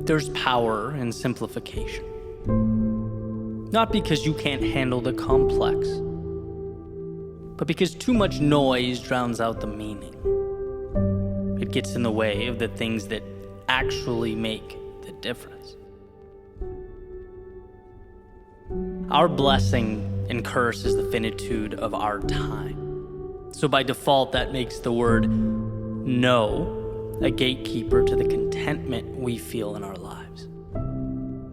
There's power in simplification. Not because you can't handle the complex, but because too much noise drowns out the meaning. It gets in the way of the things that actually make the difference. Our blessing and curse is the finitude of our time. So by default, that makes the word no a gatekeeper to the contentment we feel in our lives.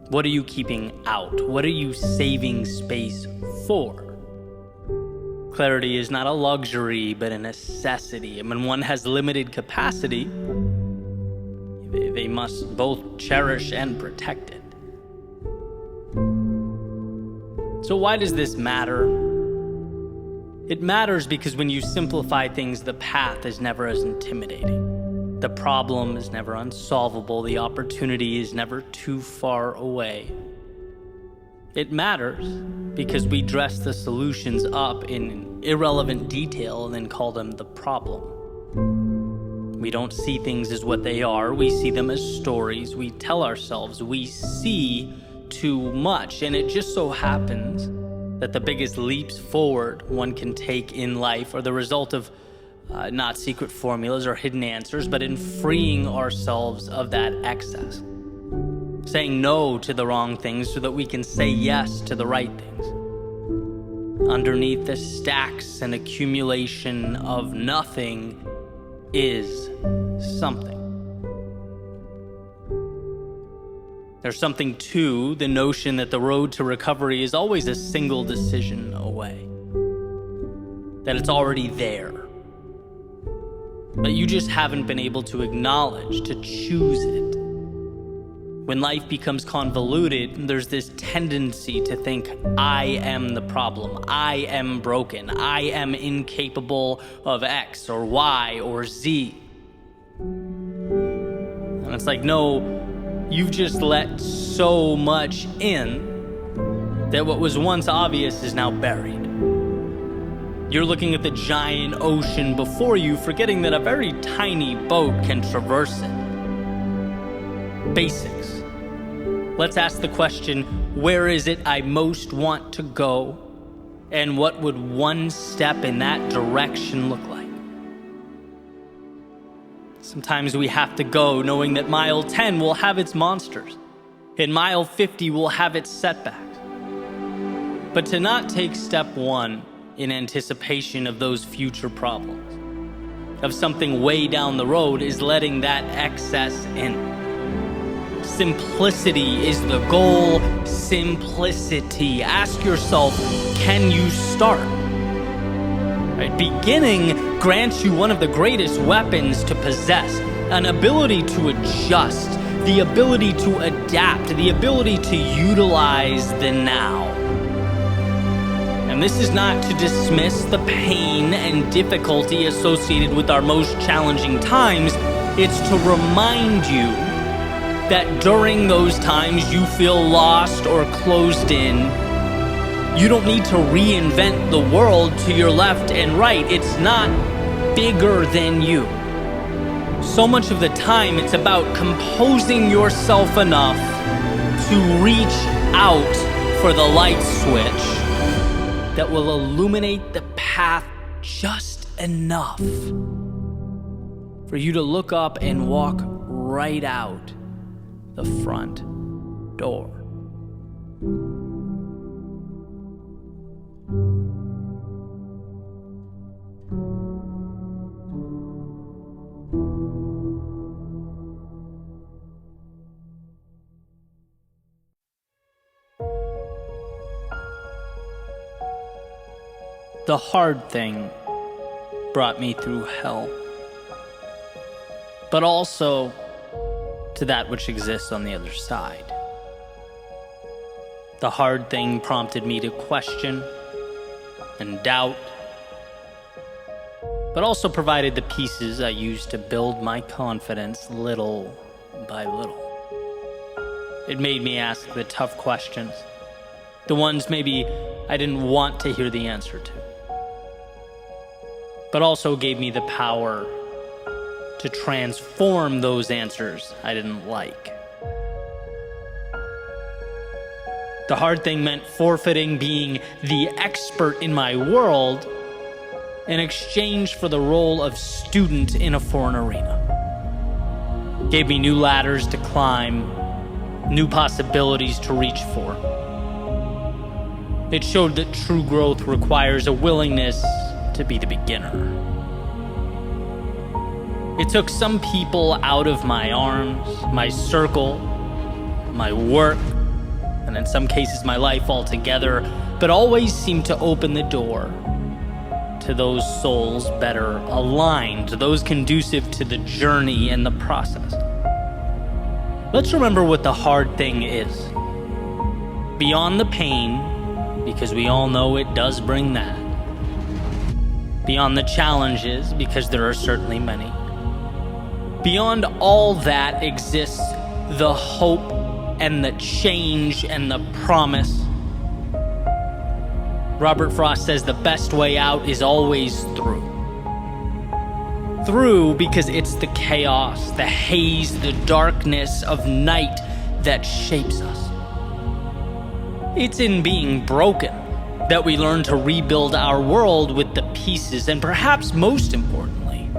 What are you keeping out? What are you saving space for? Clarity is not a luxury, but a necessity. And when one has limited capacity, they must both cherish and protect it. So why does this matter? It matters because when you simplify things, the path is never as intimidating. The problem is never unsolvable. The opportunity is never too far away. It matters because we dress the solutions up in irrelevant detail and then call them the problem. We don't see things as what they are. We see them as stories we tell ourselves. We see too much, and it just so happens that the biggest leaps forward one can take in life are the result of not secret formulas or hidden answers, but in freeing ourselves of that excess. Saying no to the wrong things so that we can say yes to the right things. Underneath the stacks and accumulation of nothing is something. There's something to the notion that the road to recovery is always a single decision away. That it's already there. But you just haven't been able to acknowledge, to choose it. When life becomes convoluted, there's this tendency to think, I am the problem, I am broken, I am incapable of X or Y or Z. And it's like, no, you've just let so much in that what was once obvious is now buried. You're looking at the giant ocean before you, forgetting that a very tiny boat can traverse it. Basics. Let's ask the question, where is it I most want to go? And what would one step in that direction look like? Sometimes we have to go knowing that mile 10 will have its monsters, and mile 50 will have its setbacks. But to not take step 1 in anticipation of those future problems, of something way down the road, is letting that excess in. Simplicity is the goal. Simplicity. Ask yourself, can you start? Right? Beginning grants you one of the greatest weapons to possess, an ability to adjust, the ability to adapt, the ability to utilize the now. And this is not to dismiss the pain and difficulty associated with our most challenging times. It's to remind you that during those times you feel lost or closed in, you don't need to reinvent the world to your left and right. It's not bigger than you. So much of the time, it's about composing yourself enough to reach out for the light switch that will illuminate the path just enough for you to look up and walk right out the front door. The hard thing brought me through hell, but also to that which exists on the other side. The hard thing prompted me to question and doubt, but also provided the pieces I used to build my confidence little by little. It made me ask the tough questions, the ones maybe I didn't want to hear the answer to, but also gave me the power to transform those answers I didn't like The hard thing meant forfeiting being the expert in my world in exchange for the role of student in a foreign arena. Gave me new ladders to climb, new possibilities to reach for. It showed that true growth requires a willingness to be the beginner. It took some people out of my arms, my circle, my work, and in some cases my life altogether, but always seemed to open the door to those souls better aligned, those conducive to the journey and the process. Let's remember what the hard thing is. Beyond the pain, because we all know it does bring that. Beyond the challenges, because there are certainly many. Beyond all that exists the hope and the change and the promise. Robert Frost says the best way out is always through. Through because it's the chaos, the haze, the darkness of night that shapes us. It's in being broken that we learn to rebuild our world with the pieces, and perhaps most importantly,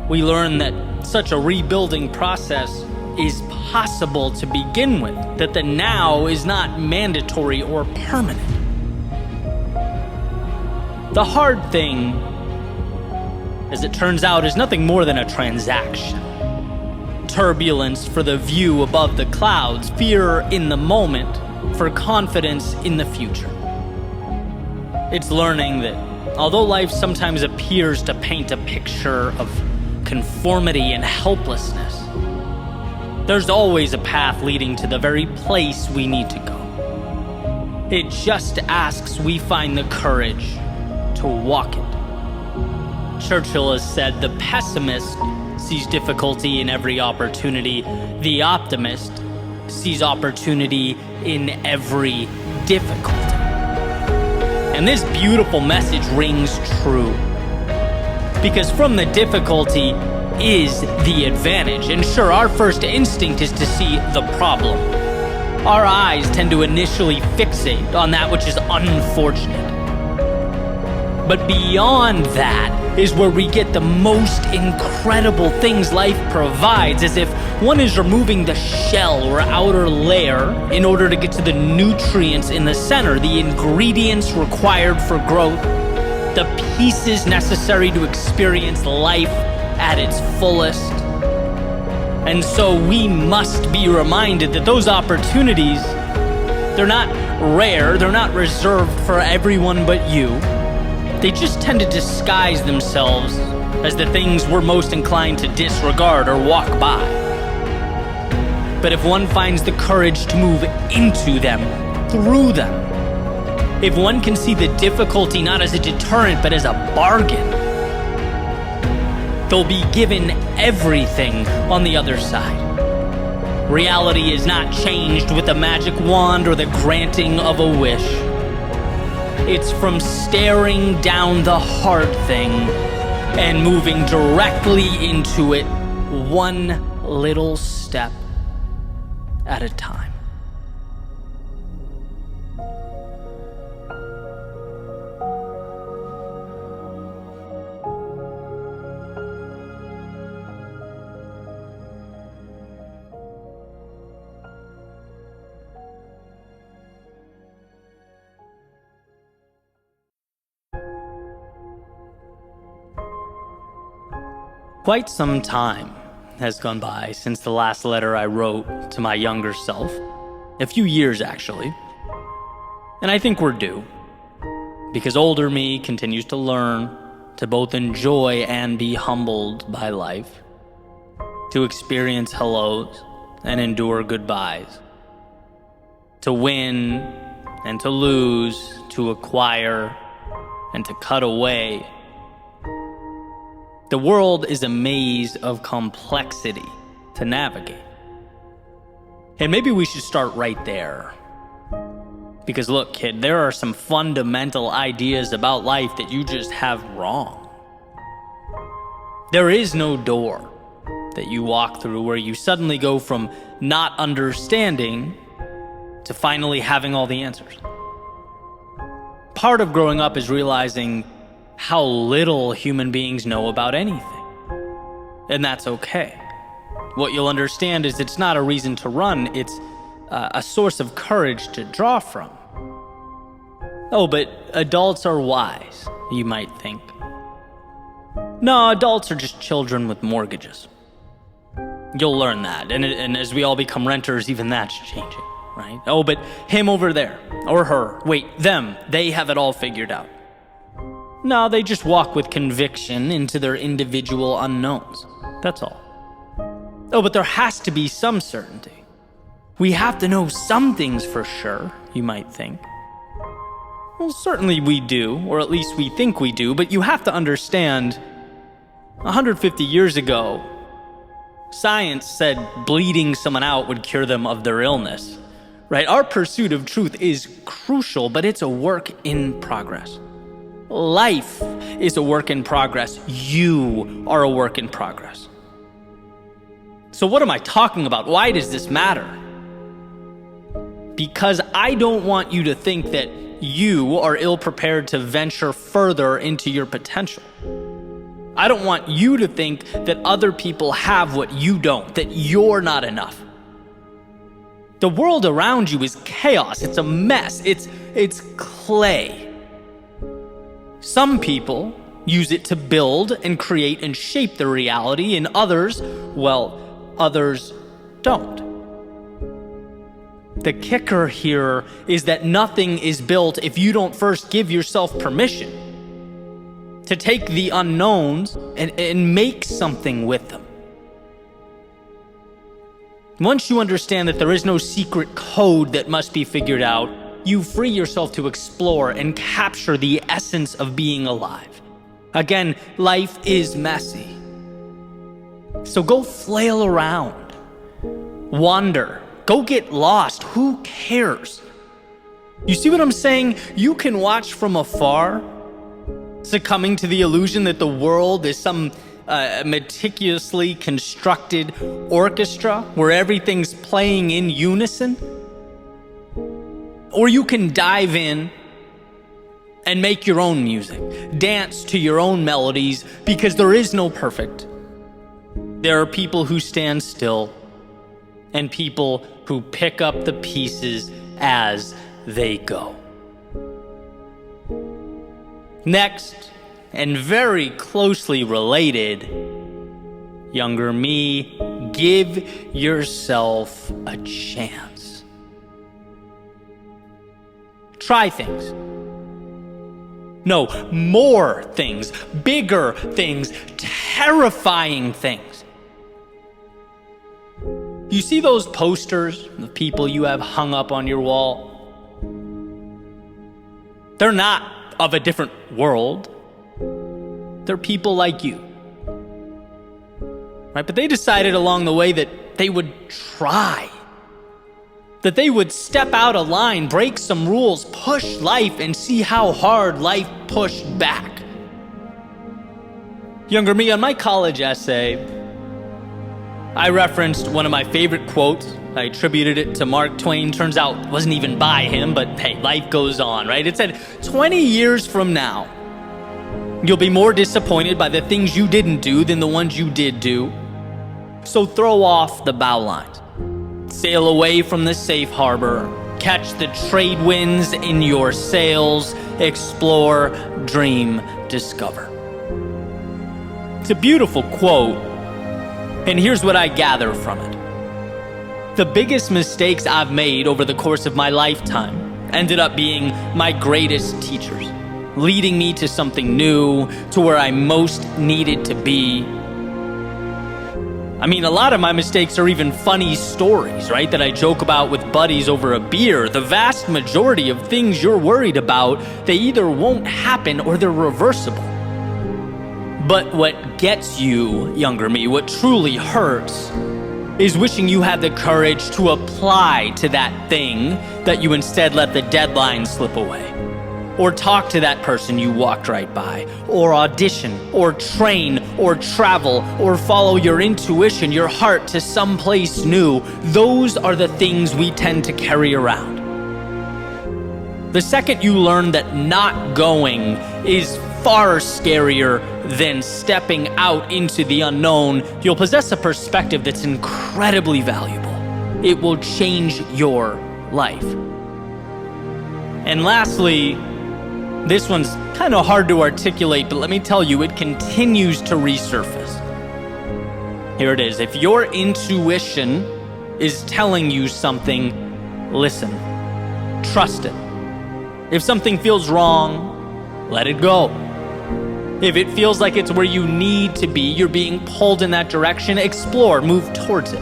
we learn that such a rebuilding process is possible to begin with, that the now is not mandatory or permanent. The hard thing, as it turns out, is nothing more than a transaction. Turbulence for the view above the clouds, fear in the moment for confidence in the future. It's learning that although life sometimes appears to paint a picture of conformity and helplessness, there's always a path leading to the very place we need to go. It just asks we find the courage to walk it. Churchill has said, the pessimist sees difficulty in every opportunity. The optimist sees opportunity in every difficulty. And this beautiful message rings true. Because from the difficulty is the advantage. And sure, our first instinct is to see the problem. Our eyes tend to initially fixate on that which is unfortunate. But beyond that is where we get the most incredible things life provides, as if one is removing the shell or outer layer in order to get to the nutrients in the center, the ingredients required for growth, the pieces necessary to experience life at its fullest. And so we must be reminded that those opportunities, they're not rare, they're not reserved for everyone but you. They just tend to disguise themselves as the things we're most inclined to disregard or walk by. But if one finds the courage to move into them, through them, if one can see the difficulty not as a deterrent but as a bargain, they'll be given everything on the other side. Reality is not changed with a magic wand or the granting of a wish. It's from staring down the hard thing and moving directly into it, one little step at a time. Quite some time has gone by since the last letter I wrote to my younger self. A few years, actually. And I think we're due. Because older me continues to learn to both enjoy and be humbled by life. To experience hellos and endure goodbyes. To win and to lose, to acquire and to cut away. The world is a maze of complexity to navigate. And maybe we should start right there. Because look, kid, there are some fundamental ideas about life that you just have wrong. There is no door that you walk through where you suddenly go from not understanding to finally having all the answers. Part of growing up is realizing how little human beings know about anything. And that's okay. What you'll understand is it's not a reason to run, it's a source of courage to draw from. Oh, but adults are wise, you might think. No, adults are just children with mortgages. You'll learn that, and as we all become renters, even that's changing, right? Oh, but him over there, or her, wait, them, they have it all figured out. No, they just walk with conviction into their individual unknowns. That's all. Oh, but there has to be some certainty. We have to know some things for sure, you might think. Well, certainly we do, or at least we think we do, but you have to understand, 150 years ago, science said bleeding someone out would cure them of their illness, right? Our pursuit of truth is crucial, but it's a work in progress. Life is a work in progress. You are a work in progress. So what am I talking about? Why does this matter? Because I don't want you to think that you are ill-prepared to venture further into your potential. I don't want you to think that other people have what you don't, that you're not enough. The world around you is chaos. It's a mess. It's clay. Some people use it to build and create and shape their reality, and others, well, others don't. The kicker here is that nothing is built if you don't first give yourself permission to take the unknowns and make something with them. Once you understand that there is no secret code that must be figured out, you free yourself to explore and capture the essence of being alive. Again, life is messy. So go flail around, wander, go get lost. Who cares? You see what I'm saying? You can watch from afar, succumbing to the illusion that the world is some meticulously constructed orchestra where everything's playing in unison. Or you can dive in and make your own music, dance to your own melodies, because there is no perfect. There are people who stand still and people who pick up the pieces as they go. Next, and very closely related, younger me, give yourself a chance. Try things. No, more things, bigger things, terrifying things. You see those posters of people you have hung up on your wall? They're not of a different world. They're people like you. Right? But they decided along the way that they would try. That they would step out of line, break some rules, push life, and see how hard life pushed back. Younger me, on my college essay, I referenced one of my favorite quotes. I attributed it to Mark Twain. Turns out it wasn't even by him, but hey, life goes on, right? It said, 20 years from now, you'll be more disappointed by the things you didn't do than the ones you did do. So throw off the bow lines. Sail away from the safe harbor. Catch the trade winds in your sails. Explore, dream, discover. It's a beautiful quote, and here's what I gather from it. The biggest mistakes I've made over the course of my lifetime ended up being my greatest teachers, leading me to something new, to where I most needed to be. I mean, a lot of my mistakes are even funny stories, right, that I joke about with buddies over a beer. The vast majority of things you're worried about, they either won't happen or they're reversible. But what gets you, younger me, what truly hurts, is wishing you had the courage to apply to that thing that you instead let the deadline slip away. or talk to that person you walked right by, or audition, or train, or travel, or follow your intuition, your heart to someplace new. Those are the things we tend to carry around. The second you learn that not going is far scarier than stepping out into the unknown, you'll possess a perspective that's incredibly valuable. It will change your life. And lastly, this one's kind of hard to articulate, but let me tell you, it continues to resurface. Here it is. If your intuition is telling you something, listen. Trust it. If something feels wrong, let it go. If it feels like it's where you need to be, you're being pulled in that direction, explore, move towards it.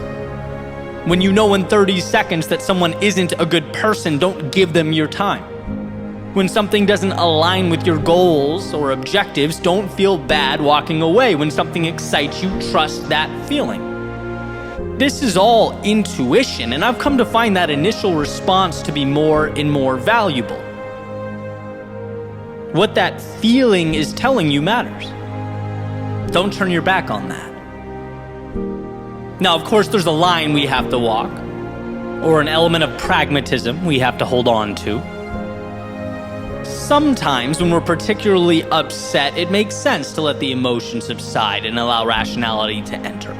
When you know in 30 seconds that someone isn't a good person, don't give them your time. When something doesn't align with your goals or objectives, don't feel bad walking away. When something excites you, trust that feeling. This is all intuition, and I've come to find that initial response to be more and more valuable. What that feeling is telling you matters. Don't turn your back on that. Now, of course, there's a line we have to walk, or an element of pragmatism we have to hold on to. Sometimes, when we're particularly upset, it makes sense to let the emotions subside and allow rationality to enter.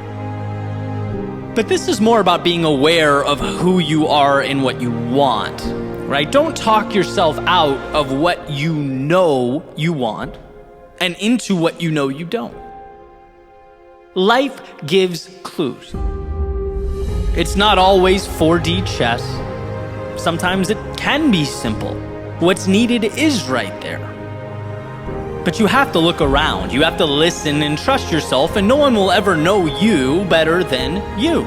But this is more about being aware of who you are and what you want, right? Don't talk yourself out of what you know you want and into what you know you don't. Life gives clues. It's not always 4D chess. Sometimes it can be simple. What's needed is right there. But you have to look around. You have to listen and trust yourself, and no one will ever know you better than you.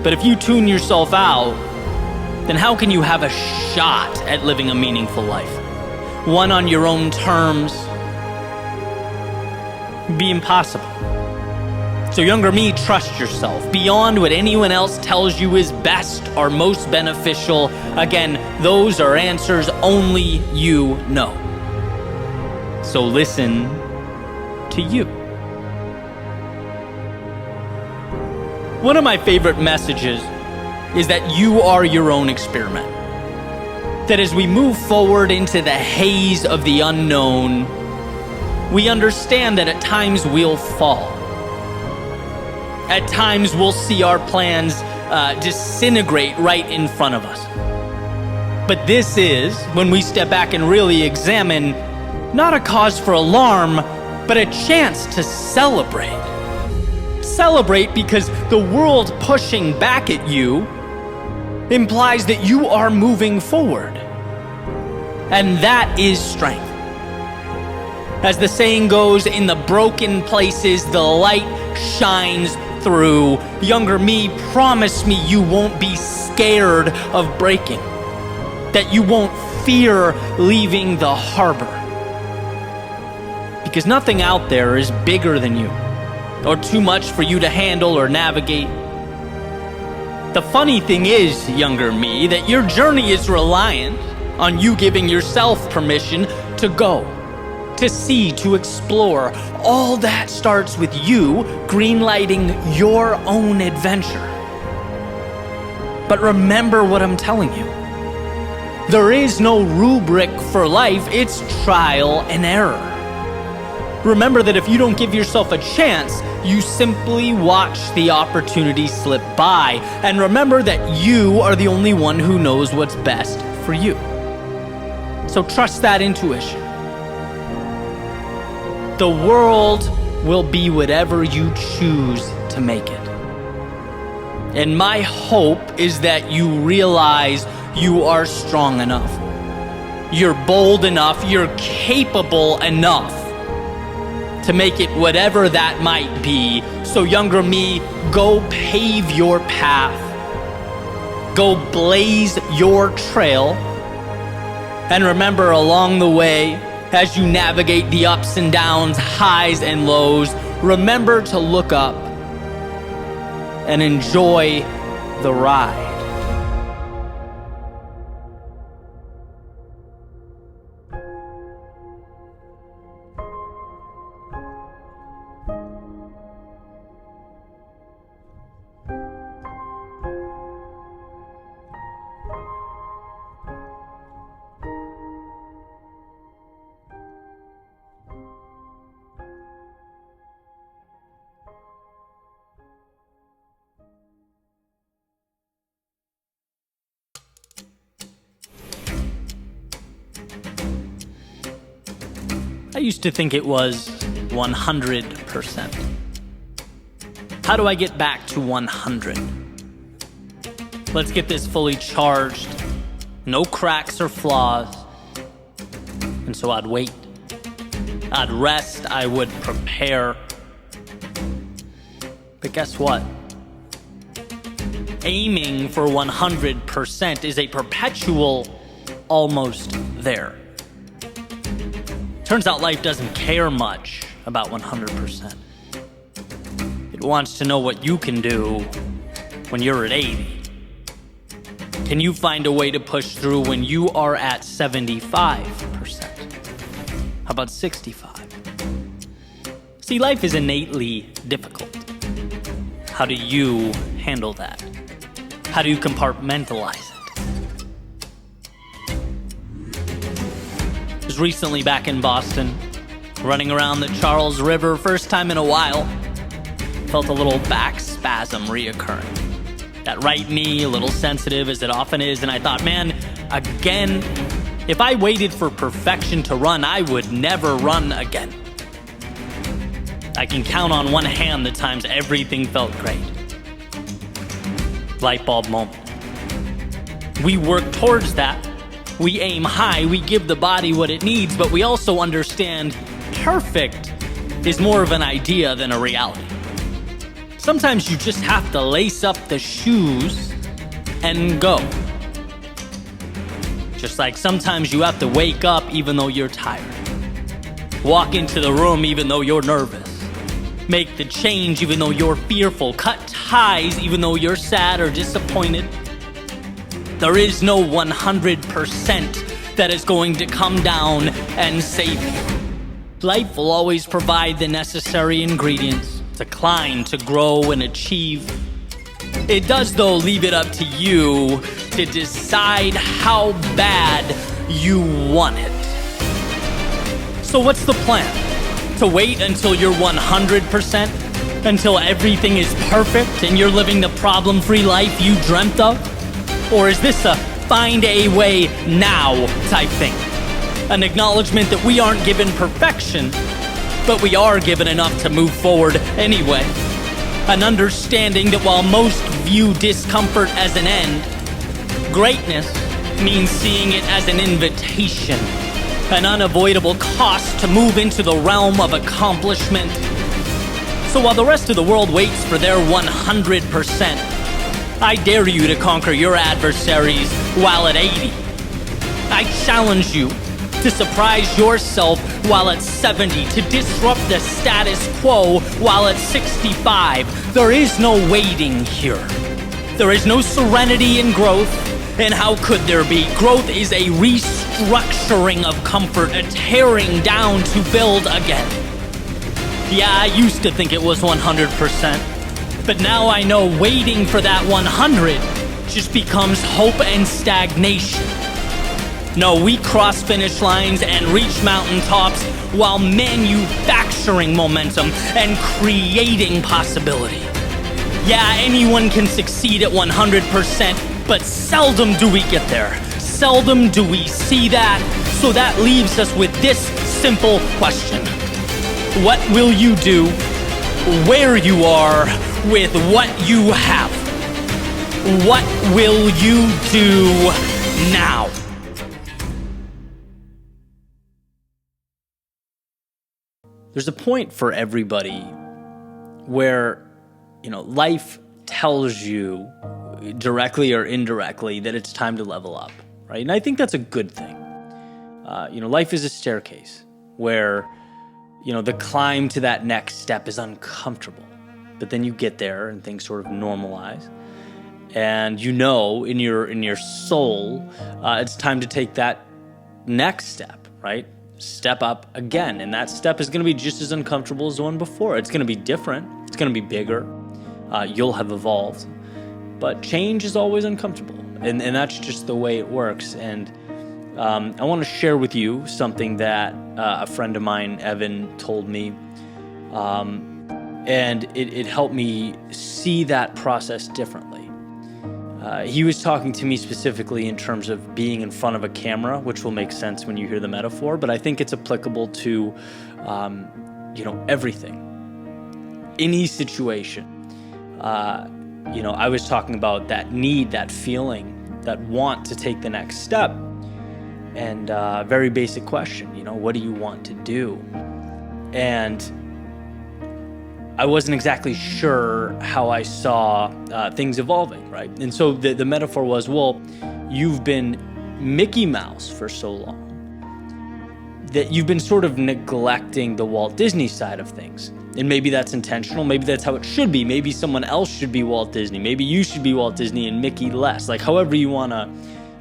But if you tune yourself out, then how can you have a shot at living a meaningful life? One on your own terms? Be impossible. So younger me, trust yourself. Beyond what anyone else tells you is best or most beneficial, again, those are answers only you know. So listen to you. One of my favorite messages is that you are your own experiment. That as we move forward into the haze of the unknown, we understand that at times we'll fall. At times we'll see our plans disintegrate right in front of us. But this is, when we step back and really examine, not a cause for alarm, but a chance to celebrate. Celebrate because the world pushing back at you implies that you are moving forward. And that is strength. As the saying goes, in the broken places, the light shines through. Younger me, promise me you won't be scared of breaking. That you won't fear leaving the harbor. Because nothing out there is bigger than you, or too much for you to handle or navigate. The funny thing is, younger me, that your journey is reliant on you giving yourself permission to go, to see, to explore. All that starts with you greenlighting your own adventure. But remember what I'm telling you. There is no rubric for life, it's trial and error. Remember that if you don't give yourself a chance, you simply watch the opportunity slip by. And remember that you are the only one who knows what's best for you. So trust that intuition. The world will be whatever you choose to make it. And my hope is that you realize you are strong enough. You're bold enough. You're capable enough to make it whatever that might be. So younger me, go pave your path. Go blaze your trail. And remember, along the way, as you navigate the ups and downs, highs and lows, remember to look up and enjoy the ride. I used to think it was 100%. How do I get back to 100? Let's get this fully charged. No cracks or flaws. And so I'd wait. I'd rest. I would prepare. But guess what? Aiming for 100% is a perpetual almost there. Turns out life doesn't care much about 100%. It wants to know what you can do when you're at 80. Can you find a way to push through when you are at 75%? How about 65? See, life is innately difficult. How do you handle that? How do you compartmentalize it? I was recently back in Boston, running around the Charles River, first time in a while. Felt a little back spasm reoccurring. That right knee, a little sensitive as it often is, and I thought, man, again, if I waited for perfection to run, I would never run again. I can count on one hand the times everything felt great. Light bulb moment. We work towards that. We aim high, we give the body what it needs, but we also understand perfect is more of an idea than a reality. Sometimes you just have to lace up the shoes and go. Just like sometimes you have to wake up even though you're tired. Walk into the room even though you're nervous. Make the change even though you're fearful. Cut ties even though you're sad or disappointed. There is no 100% that is going to come down and save you. Life will always provide the necessary ingredients to climb, to grow, and achieve. It does, though, leave it up to you to decide how bad you want it. So what's the plan? To wait until you're 100%? Until everything is perfect and you're living the problem-free life you dreamt of? Or is this a find a way now type thing? An acknowledgement that we aren't given perfection, but we are given enough to move forward anyway. An understanding that while most view discomfort as an end, greatness means seeing it as an invitation, an unavoidable cost to move into the realm of accomplishment. So while the rest of the world waits for their 100%, I dare you to conquer your adversaries while at 80. I challenge you to surprise yourself while at 70, to disrupt the status quo while at 65. There is no waiting here. There is no serenity in growth, and how could there be? Growth is a restructuring of comfort, a tearing down to build again. Yeah, I used to think it was 100%, but now I know waiting for that 100 just becomes hope and stagnation. No, we cross finish lines and reach mountaintops while manufacturing momentum and creating possibility. Yeah, anyone can succeed at 100%, but seldom do we get there. Seldom do we see that. So that leaves us with this simple question. What will you do where you are with what you have? What will you do now? There's a point for everybody where, life tells you directly or indirectly that it's time to level up, right? And I think that's a good thing. Life is a staircase where, the climb to that next step is uncomfortable, but then you get there and things sort of normalize. And in your soul, it's time to take that next step, right? Step up again, and that step is going to be just as uncomfortable as the one before. It's going to be different. It's going to be bigger. You'll have evolved, but change is always uncomfortable, and that's just the way it works. And I want to share with you something that a friend of mine, Evan, told me, and it helped me see that process differently. He was talking to me specifically in terms of being in front of a camera, which will make sense when you hear the metaphor, but I think it's applicable to, everything, any situation. I was talking about that need, that feeling, that want to take the next step, and very basic question, what do you want to do? And I wasn't exactly sure how I saw things evolving, right? And so the metaphor was, well, you've been Mickey Mouse for so long that you've been sort of neglecting the Walt Disney side of things. And maybe that's intentional. Maybe that's how it should be. Maybe someone else should be Walt Disney. Maybe you should be Walt Disney and Mickey less. Like however you want to,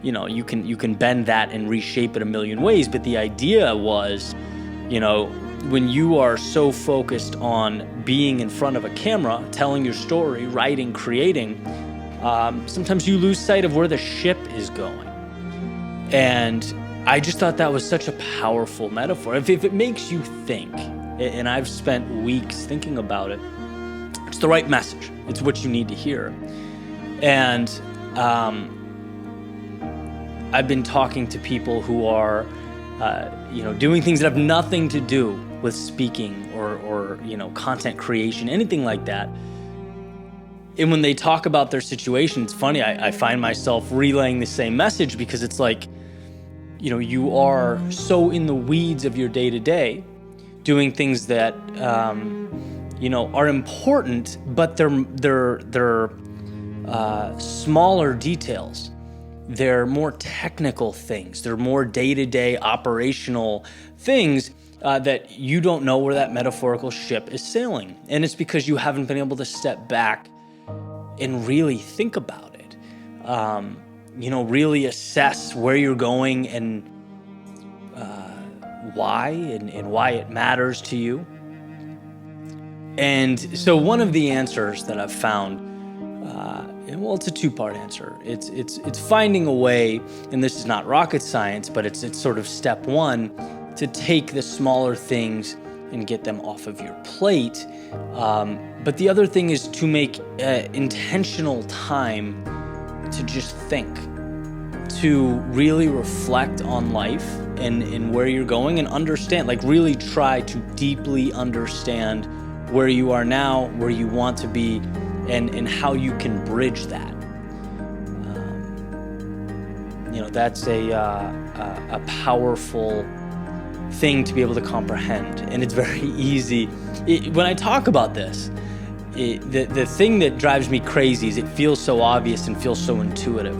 you can bend that and reshape it a million ways. But the idea was, when you are so focused on being in front of a camera, telling your story, writing, creating, sometimes you lose sight of where the ship is going. And I just thought that was such a powerful metaphor. If it makes you think, and I've spent weeks thinking about it, it's the right message. It's what you need to hear. And I've been talking to people who are, doing things that have nothing to do with speaking or content creation, anything like that. And when they talk about their situation, it's funny, I find myself relaying the same message because it's like, you are so in the weeds of your day-to-day, doing things that, are important, but they're smaller details. They're more technical things. They're more day-to-day operational things that you don't know where that metaphorical ship is sailing. And it's because you haven't been able to step back and really think about it. Really assess where you're going and why and why it matters to you. And so one of the answers that I've found, it's a two-part answer. It's finding a way, and this is not rocket science, but it's sort of step one, to take the smaller things and get them off of your plate. But the other thing is to make intentional time to just think, to really reflect on life and where you're going and understand, like really try to deeply understand where you are now, where you want to be, and how you can bridge that. That's a powerful thing to be able to comprehend, and it's very easy. When I talk about this, the thing that drives me crazy is it feels so obvious and feels so intuitive.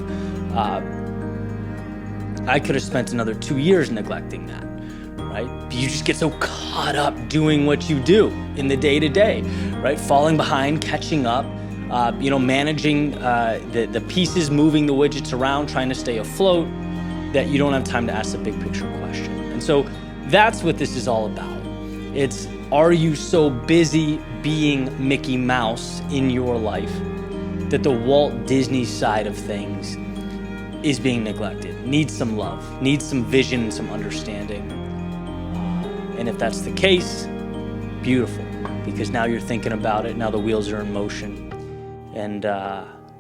I could have spent another 2 years neglecting that, right? You just get so caught up doing what you do in the day-to-day, right? Falling behind, catching up, managing the pieces, moving the widgets around, trying to stay afloat, that you don't have time to ask the big picture question. And so that's what this is all about. It's, are you so busy being Mickey Mouse in your life that the Walt Disney side of things is being neglected, needs some love, needs some vision and some understanding? And if that's the case, beautiful, because now you're thinking about it, now the wheels are in motion, and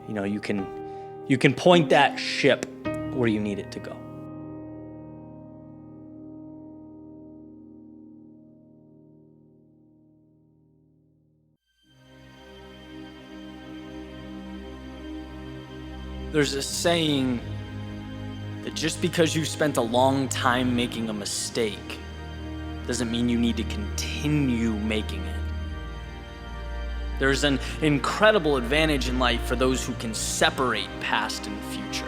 you can point that ship where you need it to go. There's a saying that just because you spent a long time making a mistake doesn't mean you need to continue making it. There's an incredible advantage in life for those who can separate past and future,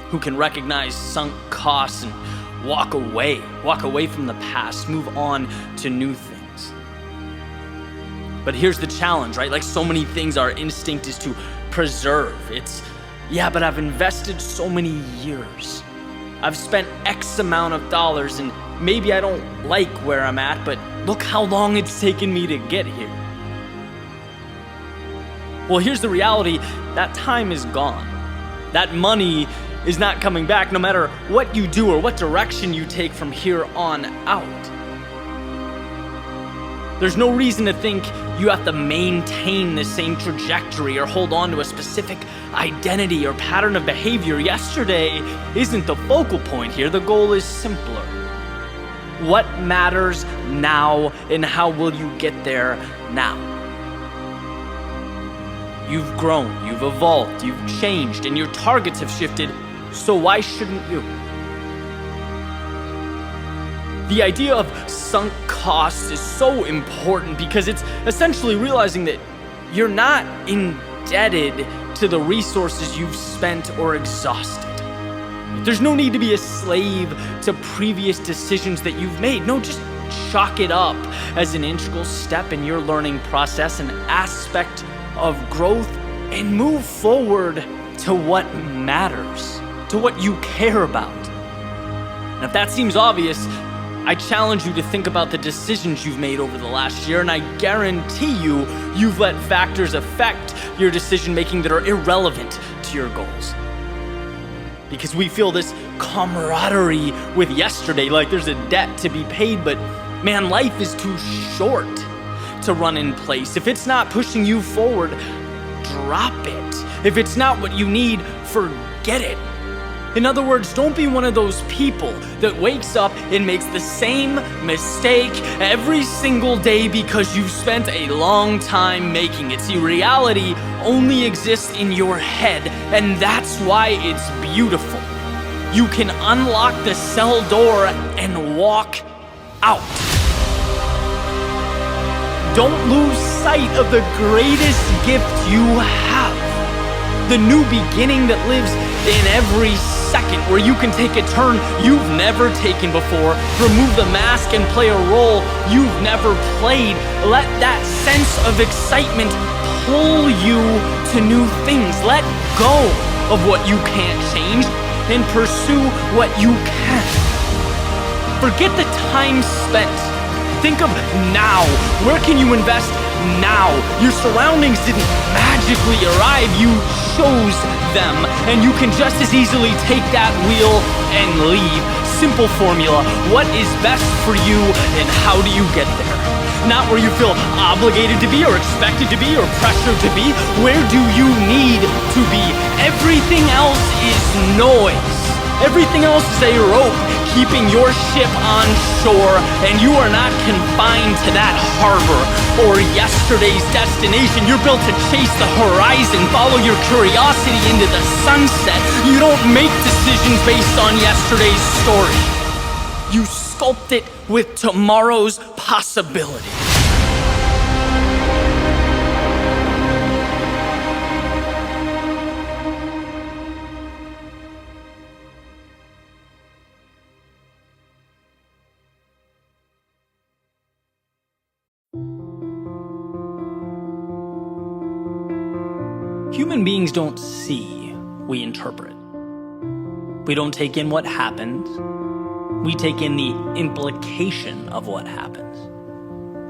who can recognize sunk costs and walk away from the past, move on to new things. But here's the challenge, right? Like so many things, our instinct is to preserve. But I've invested so many years. I've spent X amount of dollars, and maybe I don't like where I'm at, but look how long it's taken me to get here. Well, here's the reality. That time is gone. That money is not coming back, no matter what you do or what direction you take from here on out. There's no reason to think you have to maintain the same trajectory or hold on to a specific identity or pattern of behavior. Yesterday isn't the focal point here. The goal is simpler. What matters now, and how will you get there now? You've grown, you've evolved, you've changed, and your targets have shifted, so why shouldn't you? The idea of sunk costs is so important because it's essentially realizing that you're not indebted to the resources you've spent or exhausted. There's no need to be a slave to previous decisions that you've made. No, just chalk it up as an integral step in your learning process, an aspect of growth, and move forward to what matters, to what you care about. And if that seems obvious, I challenge you to think about the decisions you've made over the last year, and I guarantee you've let factors affect your decision-making that are irrelevant to your goals. Because we feel this camaraderie with yesterday, like there's a debt to be paid, but man, life is too short to run in place. If it's not pushing you forward, drop it. If it's not what you need, forget it. In other words, don't be one of those people that wakes up and makes the same mistake every single day because you've spent a long time making it. See, reality only exists in your head, and that's why it's beautiful. You can unlock the cell door and walk out. Don't lose sight of the greatest gift you have. The new beginning that lives in every second, where you can take a turn you've never taken before, remove the mask and play a role you've never played. Let that sense of excitement pull you to new things. Let go of what you can't change and pursue what you can. Forget the time spent. Think of now. Where can you invest now? Your surroundings didn't magically arrive. You chose them, and you can just as easily take that wheel and leave. Simple formula. What is best for you, and how do you get there? Not where you feel obligated to be or expected to be or pressured to be. Where do you need to be? Everything else is noise. Everything else is a rope keeping your ship on shore, and you are not confined to that harbor or yesterday's destination. You're built to chase the horizon, follow your curiosity into the sunset. You don't make decisions based on yesterday's story. You sculpt it with tomorrow's possibility. Human beings don't see, we interpret. We don't take in what happens, we take in the implication of what happens.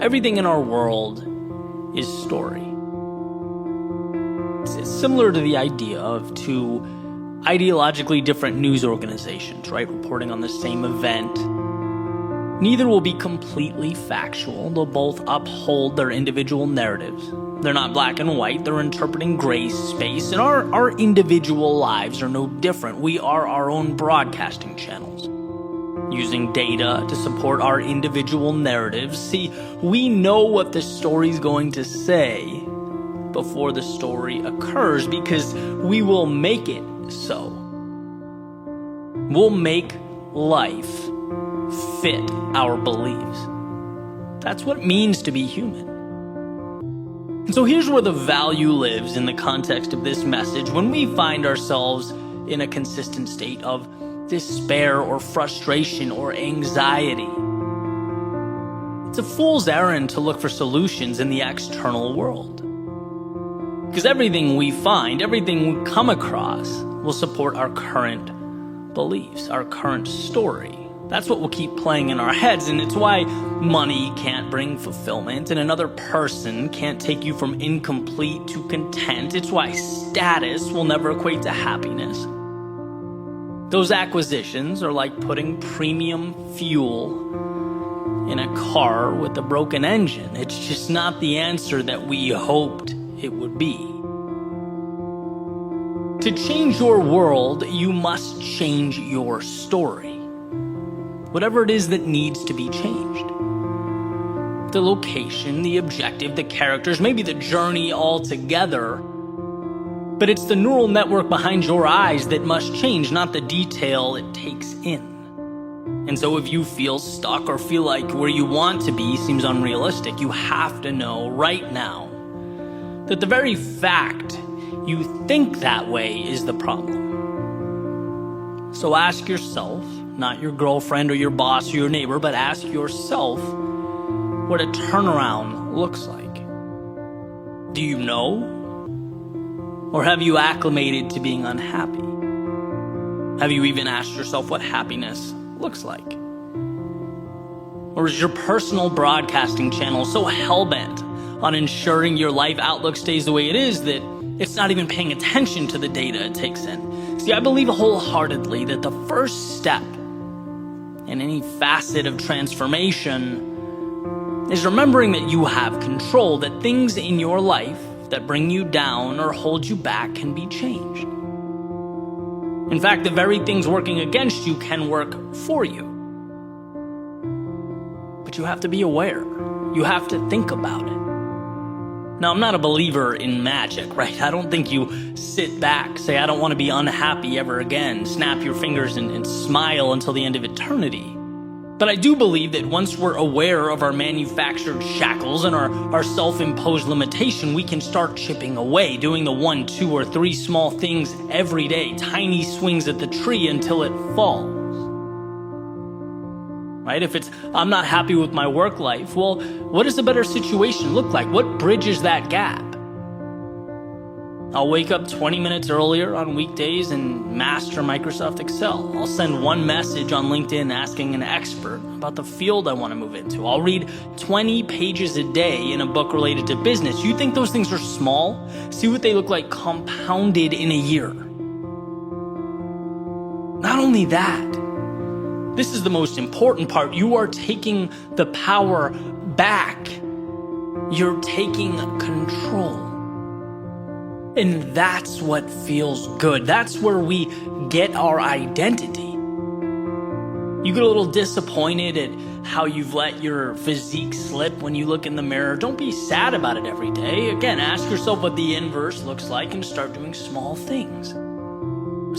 Everything in our world is story. It's similar to the idea of two ideologically different news organizations, right? Reporting on the same event. Neither will be completely factual. They'll both uphold their individual narratives. They're not black and white. They're interpreting gray space. And our individual lives are no different. We are our own broadcasting channels, using data to support our individual narratives. See, we know what the story's going to say before the story occurs because we will make it so. We'll make life fit our beliefs. That's what it means to be human. And so here's where the value lives in the context of this message when we find ourselves in a consistent state of despair or frustration or anxiety. It's a fool's errand to look for solutions in the external world. Because everything we find, everything we come across will support our current beliefs, our current story. That's what will keep playing in our heads, and it's why money can't bring fulfillment, and another person can't take you from incomplete to content. It's why status will never equate to happiness. Those acquisitions are like putting premium fuel in a car with a broken engine. It's just not the answer that we hoped it would be. To change your world, you must change your story. Whatever it is that needs to be changed. The location, the objective, the characters, maybe the journey altogether. But it's the neural network behind your eyes that must change, not the detail it takes in. And so if you feel stuck or feel like where you want to be seems unrealistic, you have to know right now that the very fact you think that way is the problem. So ask yourself, not your girlfriend or your boss or your neighbor, but ask yourself what a turnaround looks like. Do you know? Or have you acclimated to being unhappy? Have you even asked yourself what happiness looks like? Or is your personal broadcasting channel so hell-bent on ensuring your life outlook stays the way it is that it's not even paying attention to the data it takes in? See, I believe wholeheartedly that the first step in any facet of transformation is remembering that you have control, that things in your life that bring you down or hold you back can be changed. In fact, the very things working against you can work for you. But you have to be aware. You have to think about it. Now, I'm not a believer in magic, right? I don't think you sit back, say, I don't want to be unhappy ever again, snap your fingers and smile until the end of eternity. But I do believe that once we're aware of our manufactured shackles and our self-imposed limitation, we can start chipping away, doing the 1, 2, or 3 small things every day, tiny swings at the tree until it falls. Right? If it's, I'm not happy with my work life, well, what does a better situation look like? What bridges that gap? I'll wake up 20 minutes earlier on weekdays and master Microsoft Excel. I'll send one message on LinkedIn asking an expert about the field I want to move into. I'll read 20 pages a day in a book related to business. You think those things are small? See what they look like compounded in a year. Not only that, this is the most important part. You are taking the power back. You're taking control. And that's what feels good. That's where we get our identity. You get a little disappointed at how you've let your physique slip when you look in the mirror. Don't be sad about it every day. Again, ask yourself what the inverse looks like and start doing small things.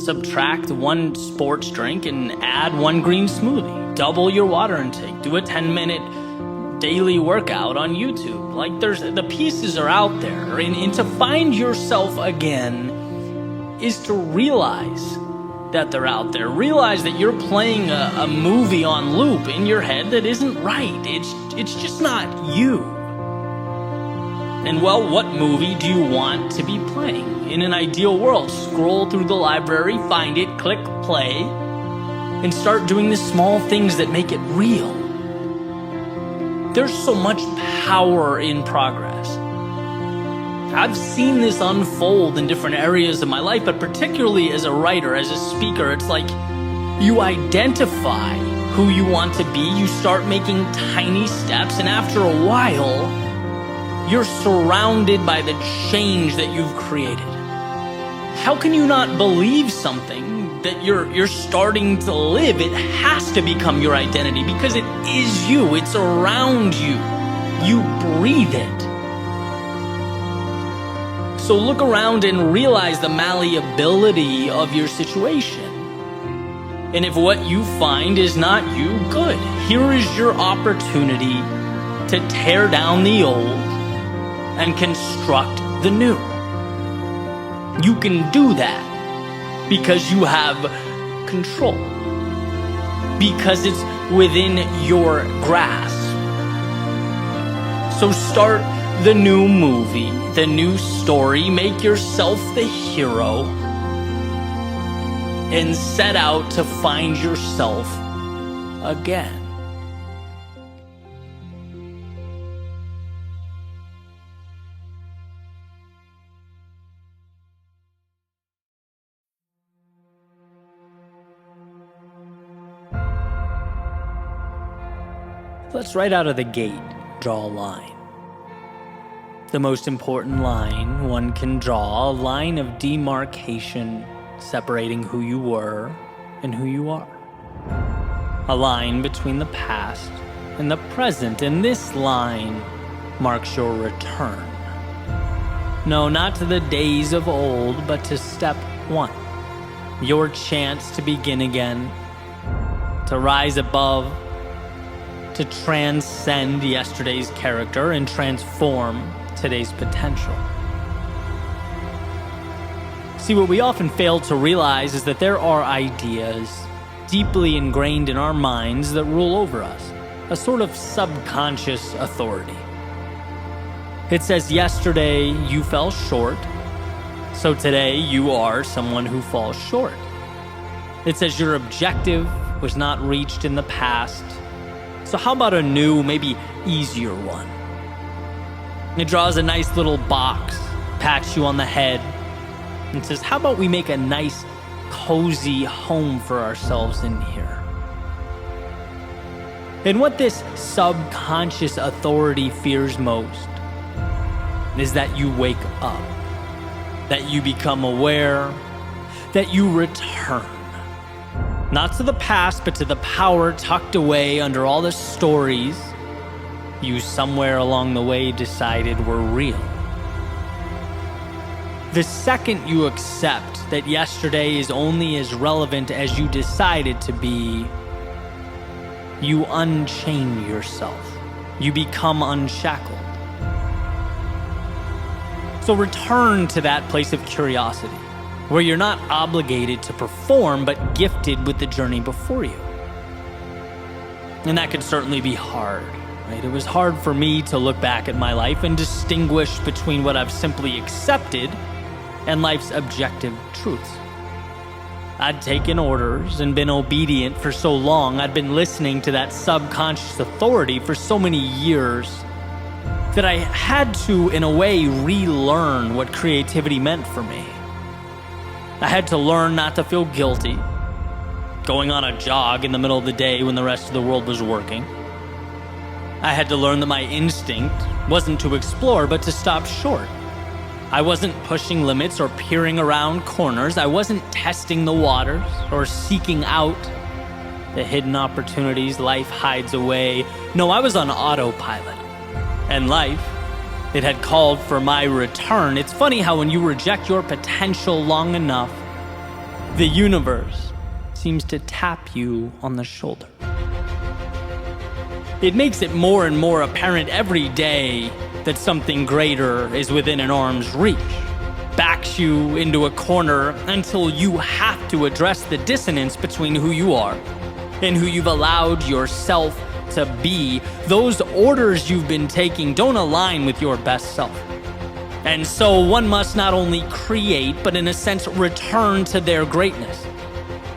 Subtract 1 sports drink and add 1 green smoothie. Double your water intake. Do a 10-minute daily workout on YouTube. Like, the pieces are out there. And to find yourself again is to realize that they're out there. Realize that you're playing a movie on loop in your head that isn't right. It's just not you. And well, what movie do you want to be playing? In an ideal world, scroll through the library, find it, click play, and start doing the small things that make it real. There's so much power in progress. I've seen this unfold in different areas of my life, but particularly as a writer, as a speaker, it's like you identify who you want to be, you start making tiny steps, and after a while, you're surrounded by the change that you've created. How can you not believe something that you're starting to live? It has to become your identity because it is you. It's around you. You breathe it. So look around and realize the malleability of your situation. And if what you find is not you, good. Here is your opportunity to tear down the old and construct the new. You can do that because you have control. Because it's within your grasp. So start the new movie, the new story, make yourself the hero, and set out to find yourself again. Let's right out of the gate draw a line. The most important line one can draw, a line of demarcation separating who you were and who you are. A line between the past and the present, and this line marks your return. No, not to the days of old, but to step one. Your chance to begin again, to rise above, to transcend yesterday's character and transform today's potential. See, what we often fail to realize is that there are ideas deeply ingrained in our minds that rule over us, a sort of subconscious authority. It says yesterday you fell short, so today you are someone who falls short. It says your objective was not reached in the past, so how about a new, maybe easier one? It draws a nice little box, pats you on the head, and says, how about we make a nice, cozy home for ourselves in here? And what this subconscious authority fears most is that you wake up, that you become aware, that you return. Not to the past, but to the power tucked away under all the stories you somewhere along the way decided were real. The second you accept that yesterday is only as relevant as you decided to be, you unchain yourself. You become unshackled. So return to that place of curiosity, where you're not obligated to perform, but gifted with the journey before you. And that could certainly be hard, right? It was hard for me to look back at my life and distinguish between what I've simply accepted and life's objective truths. I'd taken orders and been obedient for so long. I'd been listening to that subconscious authority for so many years that I had to, in a way, relearn what creativity meant for me. I had to learn not to feel guilty, going on a jog in the middle of the day when the rest of the world was working. I had to learn that my instinct wasn't to explore, but to stop short. I wasn't pushing limits or peering around corners. I wasn't testing the waters or seeking out the hidden opportunities life hides away. No, I was on autopilot. And life, it had called for my return. It's funny how when you reject your potential long enough, the universe seems to tap you on the shoulder. It makes it more and more apparent every day that something greater is within an arm's reach, backs you into a corner until you have to address the dissonance between who you are and who you've allowed yourself to be. Those orders you've been taking don't align with your best self. And so one must not only create, but in a sense return to their greatness,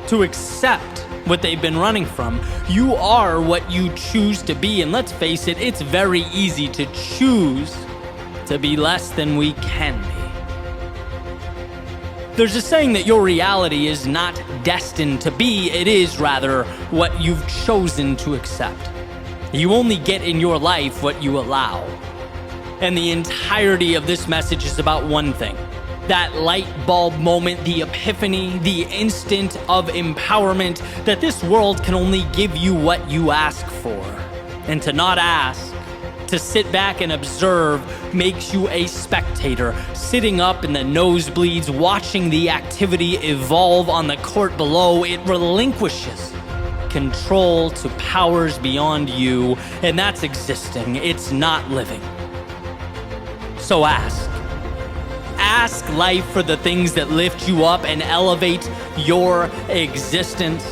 to accept what they've been running from. You are what you choose to be, and let's face it, it's very easy to choose to be less than we can be. There's a saying that your reality is not destined to be, it is rather what you've chosen to accept. You only get in your life what you allow. And the entirety of this message is about one thing. That light bulb moment, the epiphany, the instant of empowerment that this world can only give you what you ask for. And to not ask, to sit back and observe, makes you a spectator, sitting up in the nosebleeds, watching the activity evolve on the court below. It relinquishes control to powers beyond you, and that's existing. It's not living. So ask. Ask life for the things that lift you up and elevate your existence.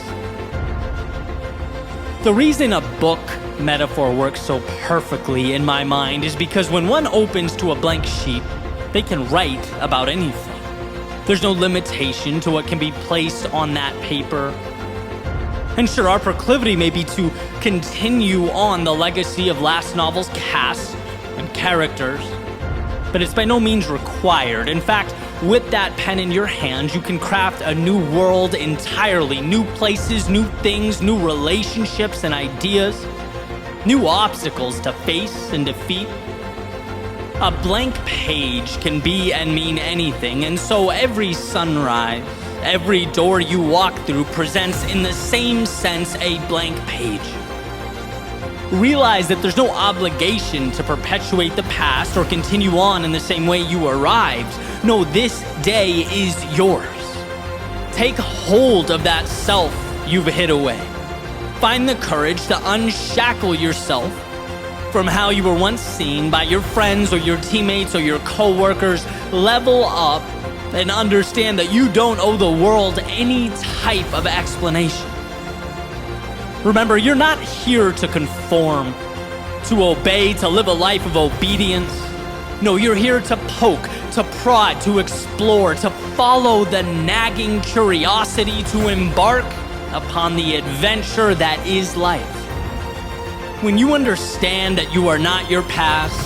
The reason a book metaphor works so perfectly in my mind is because when one opens to a blank sheet, they can write about anything. There's no limitation to what can be placed on that paper. And sure, our proclivity may be to continue on the legacy of last novel's cast and characters, but it's by no means required. In fact, with that pen in your hand, you can craft a new world entirely, new places, new things, new relationships and ideas. new obstacles to face and defeat. A blank page can be and mean anything, and so every sunrise, every door you walk through presents in the same sense a blank page. Realize that there's no obligation to perpetuate the past or continue on in the same way you arrived. No, this day is yours. Take hold of that self you've hid away. Find the courage to unshackle yourself from how you were once seen by your friends or your teammates or your co-workers. Level up and understand that you don't owe the world any type of explanation. Remember, you're not here to conform, to obey, to live a life of obedience. No, you're here to poke, to prod, to explore, to follow the nagging curiosity, to embark upon the adventure that is life. When you understand that you are not your past,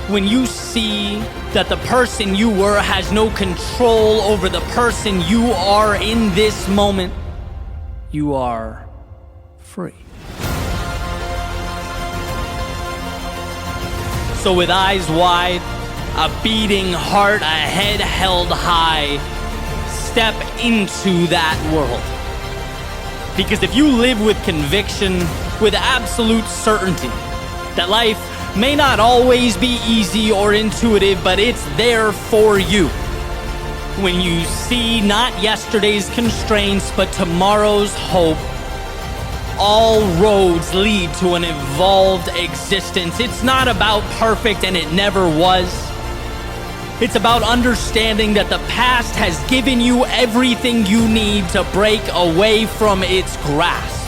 when you see that the person you were has no control over the person you are in this moment, you are free. So with eyes wide, a beating heart, a head held high, step into that world. Because if you live with conviction, with absolute certainty, that life may not always be easy or intuitive, but it's there for you. When you see not yesterday's constraints, but tomorrow's hope, all roads lead to an evolved existence. It's not about perfect, and it never was. It's about understanding that the past has given you everything you need to break away from its grasp.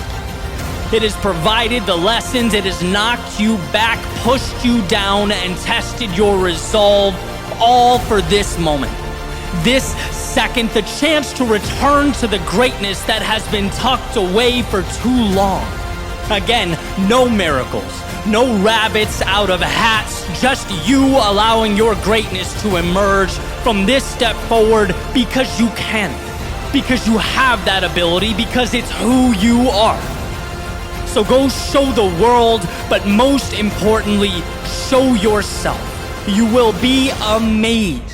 It has provided the lessons, it has knocked you back, pushed you down, and tested your resolve, all for this moment. This second, the chance to return to the greatness that has been tucked away for too long. Again, no miracles, no rabbits out of hats, just you allowing your greatness to emerge from this step forward because you can, because you have that ability, because it's who you are. So go show the world, but most importantly, show yourself. You will be amazed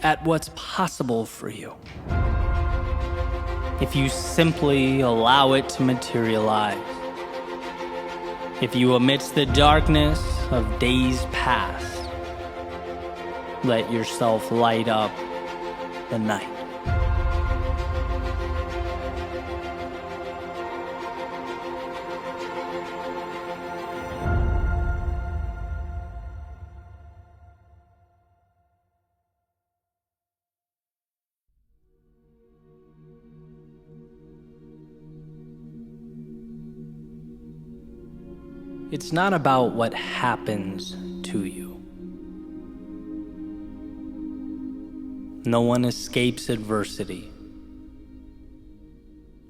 at what's possible for you if you simply allow it to materialize. If you, amidst the darkness of days past, let yourself light up the night. It's not about what happens to you. No one escapes adversity.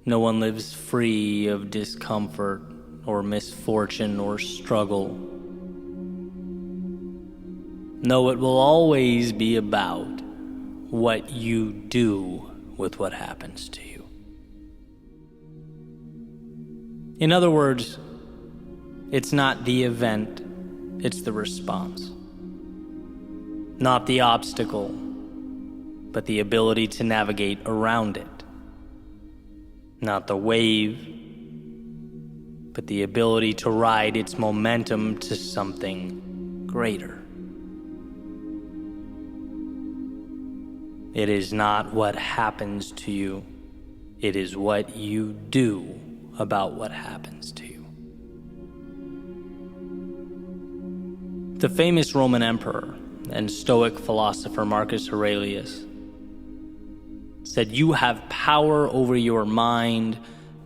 No one lives free of discomfort or misfortune or struggle. No, it will always be about what you do with what happens to you. In other words, it's not the event, it's the response. Not the obstacle, but the ability to navigate around it. Not the wave, but the ability to ride its momentum to something greater. It is not what happens to you, it is what you do about what happens to you. The famous Roman emperor and Stoic philosopher Marcus Aurelius said, "You have power over your mind,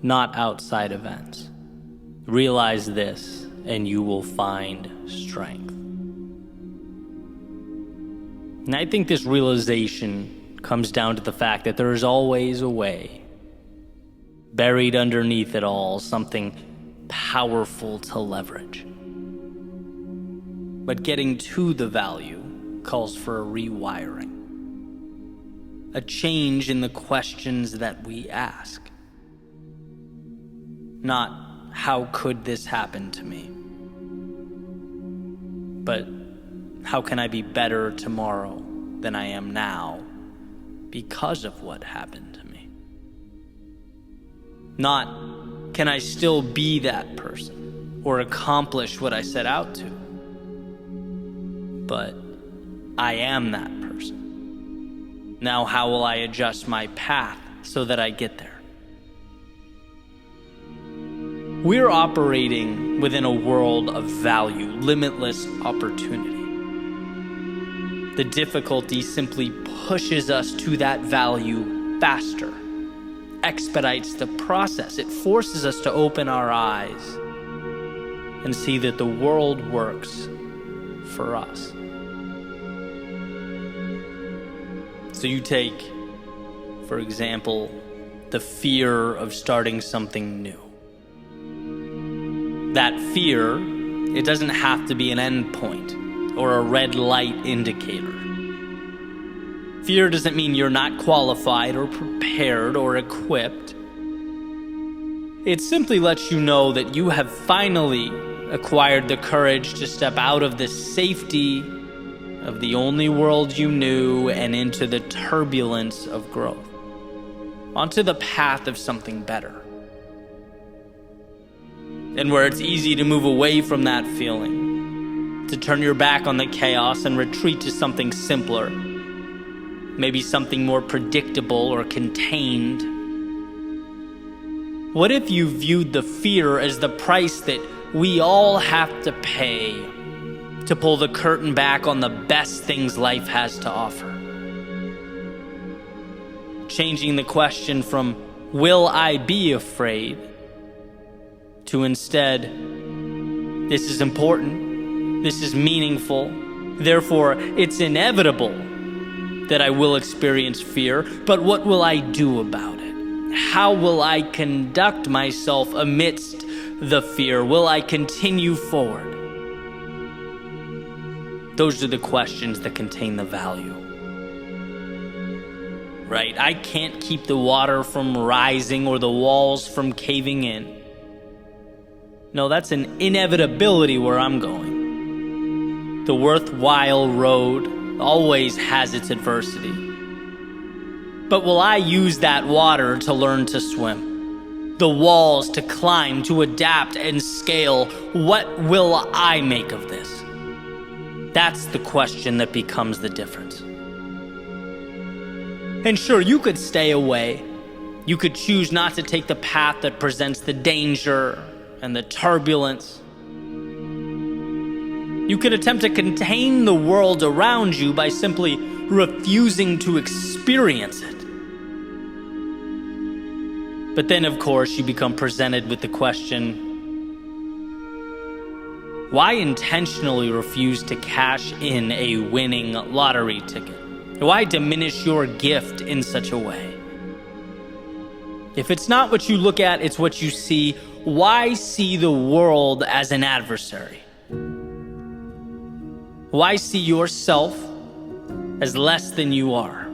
not outside events. Realize this, and you will find strength." And I think this realization comes down to the fact that there is always a way. Buried underneath it all, something powerful to leverage. But getting to the value calls for a rewiring. A change in the questions that we ask. Not, how could this happen to me? but how can I be better tomorrow than I am now because of what happened to me? Not, can I still be that person or accomplish what I set out to? But I am that person. Now how will I adjust my path so that I get there? We're operating within a world of value, limitless opportunity. The difficulty simply pushes us to that value faster, expedites the process. It forces us to open our eyes and see that the world works for us. So you take, for example, the fear of starting something new. That fear, it doesn't have to be an endpoint or a red light indicator. Fear doesn't mean you're not qualified or prepared or equipped. It simply lets you know that you have finally acquired the courage to step out of the safety of the only world you knew and into the turbulence of growth, onto the path of something better. And where it's easy to move away from that feeling, to turn your back on the chaos and retreat to something simpler, maybe something more predictable or contained. What if you viewed the fear as the price that we all have to pay to pull the curtain back on the best things life has to offer? Changing the question from, will I be afraid, to instead, this is important, this is meaningful, therefore it's inevitable that I will experience fear, but what will I do about it? How will I conduct myself amidst the fear? Will I continue forward? Those are the questions that contain the value. Right? I can't keep the water from rising or the walls from caving in. No, that's an inevitability where I'm going. The worthwhile road always has its adversity. But will I use that water to learn to swim? The walls to climb, to adapt and scale? What will I make of this? That's the question that becomes the difference. And sure, you could stay away. You could choose not to take the path that presents the danger and the turbulence. You could attempt to contain the world around you by simply refusing to experience it. But then, of course, you become presented with the question, why intentionally refuse to cash in a winning lottery ticket? Why diminish your gift in such a way? If it's not what you look at, it's what you see. Why see the world as an adversary? Why see yourself as less than you are?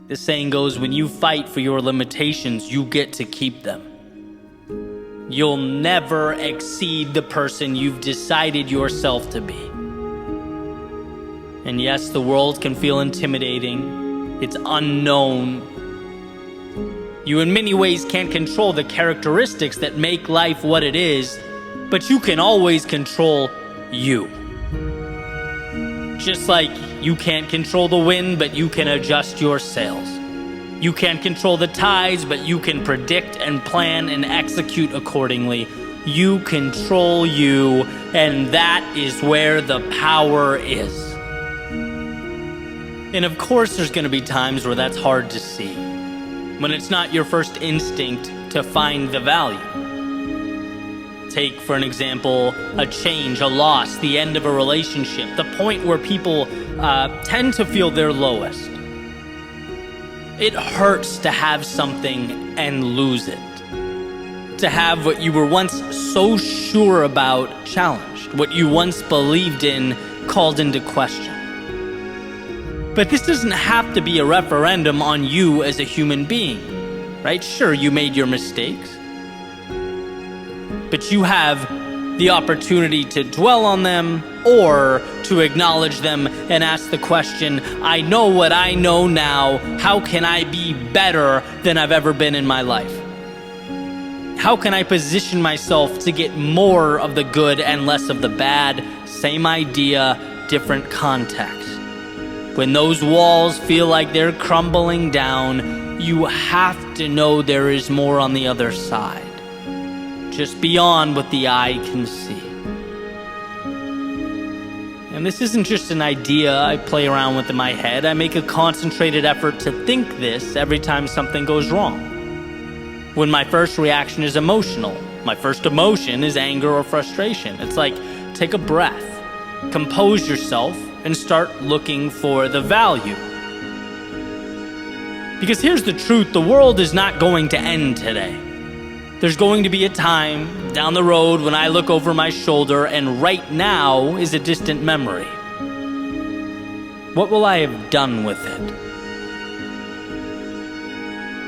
The saying goes, when you fight for your limitations, you get to keep them. You'll never exceed the person you've decided yourself to be. And yes, the world can feel intimidating. It's unknown. You in many ways can't control the characteristics that make life what it is, but you can always control you. Just like you can't control the wind, but you can adjust your sails. You can't control the tides, but you can predict and plan and execute accordingly. You control you, and that is where the power is. And of course, there's going to be times where that's hard to see, when it's not your first instinct to find the value. Take, for an example, a change, a loss, the end of a relationship, the point where people tend to feel their lowest. It hurts to have something and lose it. To have what you were once so sure about challenged, what you once believed in called into question. But this doesn't have to be a referendum on you as a human being, right? Sure, you made your mistakes, but you have the opportunity to dwell on them or to acknowledge them and ask the question, I know what I know now. How can I be better than I've ever been in my life? How can I position myself to get more of the good and less of the bad? Same idea, different context. When those walls feel like they're crumbling down, you have to know there is more on the other side, just beyond what the eye can see. And this isn't just an idea I play around with in my head. I make a concentrated effort to think this every time something goes wrong. When my first reaction is emotional, my first emotion is anger or frustration. It's like, take a breath, compose yourself, and start looking for the value. Because here's the truth, the world is not going to end today. There's going to be a time down the road when I look over my shoulder and right now is a distant memory. What will I have done with it?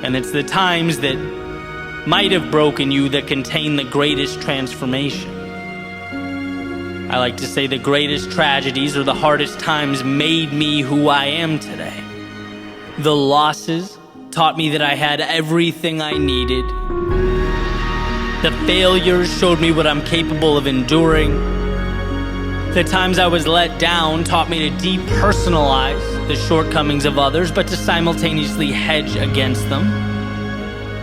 And it's the times that might have broken you that contain the greatest transformation. I like to say the greatest tragedies or the hardest times made me who I am today. The losses taught me that I had everything I needed. The failures showed me what I'm capable of enduring. The times I was let down taught me to depersonalize the shortcomings of others, but to simultaneously hedge against them.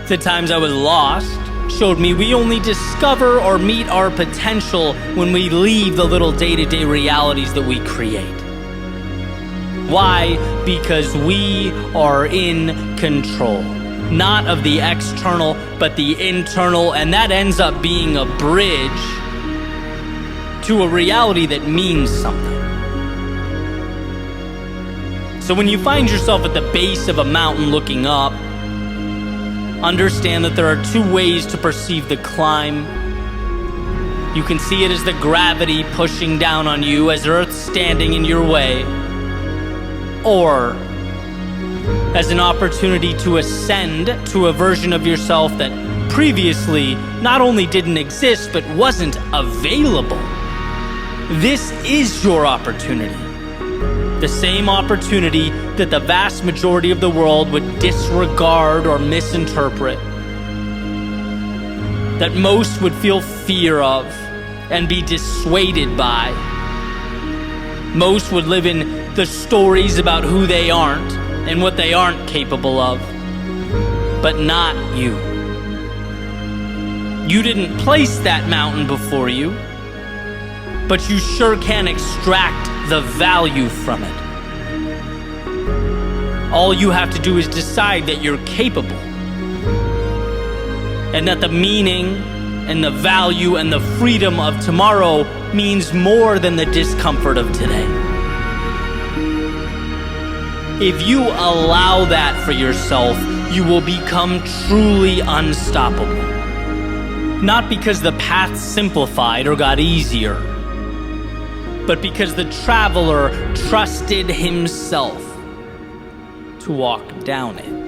The times I was lost showed me we only discover or meet our potential when we leave the little day-to-day realities that we create. Why? Because we are in control. Not of the external, but the internal, and that ends up being a bridge to a reality that means something. So when you find yourself at the base of a mountain looking up, understand that there are two ways to perceive the climb. You can see it as the gravity pushing down on you, as Earth standing in your way, or as an opportunity to ascend to a version of yourself that previously not only didn't exist, but wasn't available. This is your opportunity. The same opportunity that the vast majority of the world would disregard or misinterpret, that most would feel fear of and be dissuaded by. Most would live in the stories about who they aren't and what they aren't capable of, but not you. You didn't place that mountain before you, but you sure can extract the value from it. All you have to do is decide that you're capable, and that the meaning and the value and the freedom of tomorrow means more than the discomfort of today. If you allow that for yourself, you will become truly unstoppable. Not because the path simplified or got easier, but because the traveler trusted himself to walk down it.